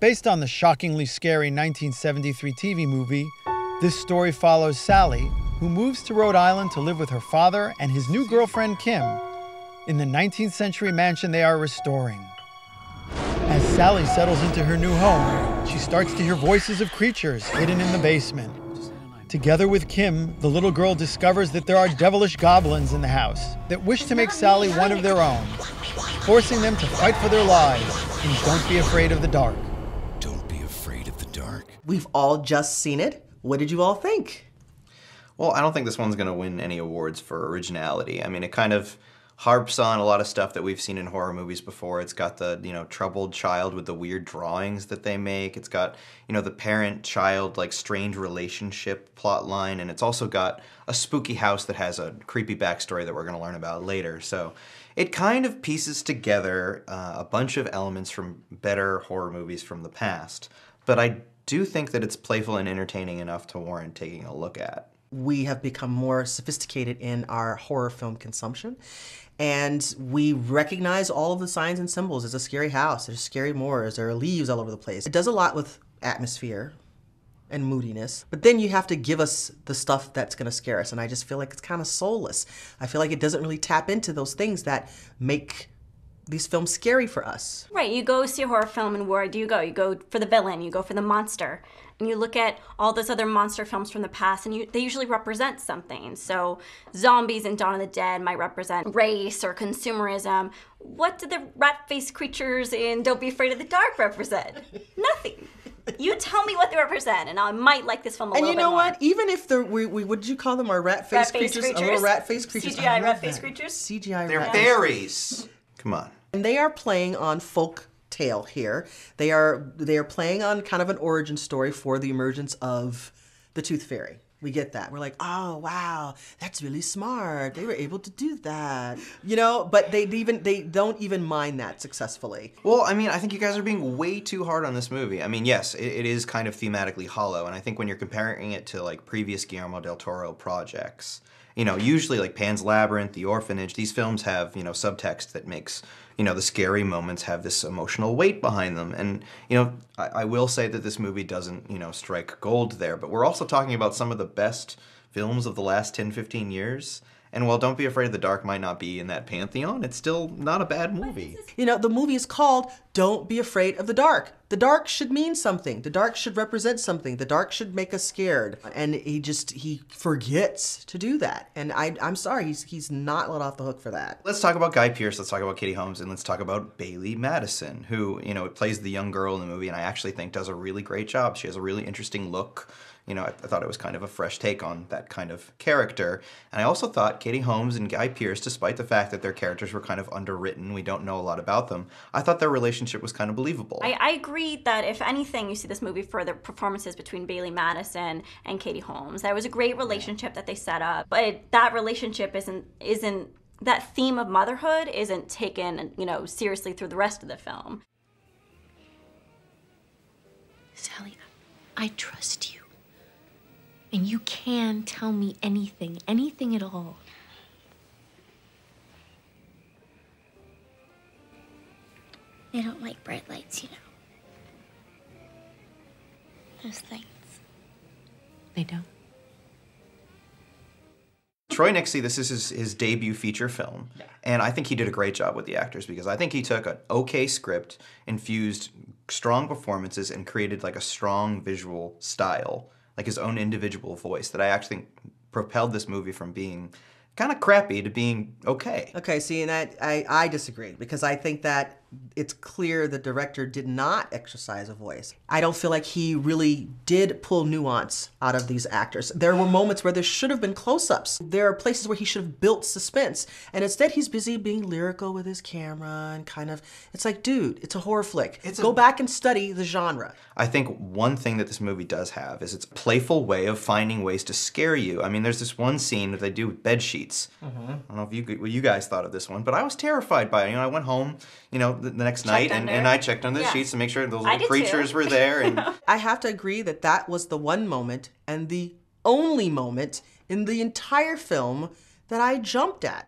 Based on the shockingly scary 1973 TV movie, this story follows Sally, who moves to Rhode Island to live with her father and his new girlfriend Kim in the 19th century mansion they are restoring. As Sally settles into her new home, she starts to hear voices of creatures hidden in the basement. Together with Kim, the little girl discovers that there are devilish goblins in the house that wish to make Sally one of their own, forcing them to fight for their lives in Don't Be Afraid of the Dark. Don't be afraid of the dark. We've all just seen it. What did you all think? Well, I don't think this one's going to win any awards for originality. I mean, it kind of harps on a lot of stuff that we've seen in horror movies before. It's got the, troubled child with the weird drawings that they make. It's got, the parent-child, strange relationship plot line. And it's also got a spooky house that has a creepy backstory that we're going to learn about later. So it kind of pieces together a bunch of elements from better horror movies from the past. But I do think that it's playful and entertaining enough to warrant taking a look at. We have become more sophisticated in our horror film consumption, and we recognize all of the signs and symbols. There's a scary house, there's scary moors, there are leaves all over the place. It does a lot with atmosphere and moodiness, but then you have to give us the stuff that's gonna scare us, and I just feel like it's kind of soulless. I feel like it doesn't really tap into those things that make these films scary for us. Right, you go see a horror film and where do you go? You go for the villain, you go for the monster. And you look at all those other monster films from the past and they usually represent something. So zombies in Dawn of the Dead might represent race or consumerism. What do the rat-faced creatures in Don't Be Afraid of the Dark represent? Nothing. You tell me what they represent, and I might like this film a little bit more. And you know what? Even if they're, what did you call them? Our rat-faced creatures? A little rat-faced creatures. CGI rat-faced creatures? CGI They're rat. fairies. Come on. And they are playing on folk tale here. They are playing on kind of an origin story for the emergence of the Tooth Fairy. We get that. We're like, oh wow, that's really smart. They were able to do that. But they don't even mind that successfully. Well, I mean, I think you guys are being way too hard on this movie. I mean, yes, it is kind of thematically hollow, and I think when you're comparing it to previous Guillermo del Toro projects, usually Pan's Labyrinth, The Orphanage, these films have, subtext that makes, the scary moments have this emotional weight behind them. And, I will say that this movie doesn't, strike gold there, but we're also talking about some of the best films of the last 10, 15 years. And while Don't Be Afraid of the Dark might not be in that pantheon, it's still not a bad movie. The movie is called Don't Be Afraid of the Dark. The dark should mean something. The dark should represent something. The dark should make us scared. And he forgets to do that. And I'm sorry, he's not let off the hook for that. Let's talk about Guy Pearce, let's talk about Katie Holmes, and let's talk about Bailee Madison, who, plays the young girl in the movie and I actually think does a really great job. She has a really interesting look. I thought it was kind of a fresh take on that kind of character. And I also thought Katie Holmes and Guy Pearce, despite the fact that their characters were kind of underwritten, we don't know a lot about them, I thought their relationship was kind of believable. I agree that if anything, you see this movie for the performances between Bailee Madison and Katie Holmes. There was a great relationship that they set up, but that relationship isn't that theme of motherhood isn't taken, seriously through the rest of the film. Sally, I trust you. And you can tell me anything at all. They don't like bright lights, Those things. They don't. Troy Nixey, this is his debut feature film, and I think he did a great job with the actors because I think he took an okay script, infused strong performances, and created a strong visual style, his own individual voice that I actually think propelled this movie from being kind of crappy to being okay. Okay, see, and I disagree because I think that it's clear the director did not exercise a voice. I don't feel like he really did pull nuance out of these actors. There were moments where there should have been close-ups. There are places where he should have built suspense, and instead he's busy being lyrical with his camera and kind of, it's like, dude, it's a horror flick. Go back and study the genre. I think one thing that this movie does have is its playful way of finding ways to scare you. I mean, there's this one scene that they do with bed sheets. I don't know if what you guys thought of this one, but I was terrified by it. I went home, the next night and I checked under the sheets to make sure those little creatures were there. And I have to agree that was the one moment and the only moment in the entire film that I jumped at.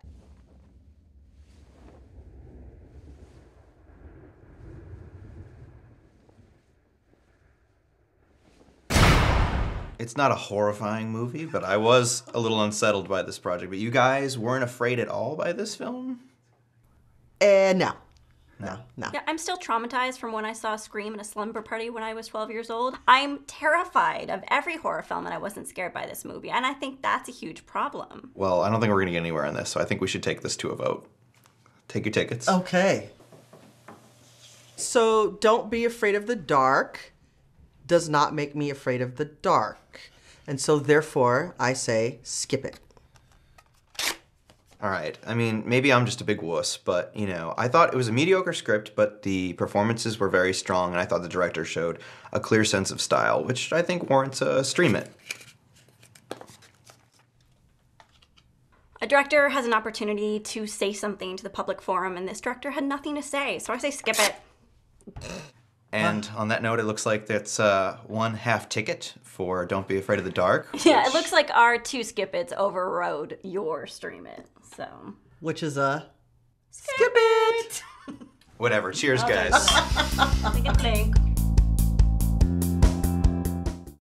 it's not a horrifying movie, but I was a little unsettled by this project. But you guys weren't afraid at all by this film? No. Yeah, I'm still traumatized from when I saw Scream in a slumber party when I was 12 years old. I'm terrified of every horror film, and I wasn't scared by this movie. And I think that's a huge problem. Well, I don't think we're going to get anywhere on this, so I think we should take this to a vote. Take your tickets. Okay. So, Don't Be Afraid of the Dark does not make me afraid of the dark. And so, therefore, I say skip it. All right. I mean, maybe I'm just a big wuss, but, you know, I thought it was a mediocre script, but the performances were very strong, and I thought the director showed a clear sense of style, which I think warrants a stream it. A director has an opportunity to say something to the public forum, and this director had nothing to say, so I say skip it. And on that note, it looks like that's 1/2 ticket for Don't Be Afraid of the Dark. Yeah, it looks like our 2 skip it's overrode your stream it, so. Which is a skip it! Whatever. Cheers, guys. Think and think.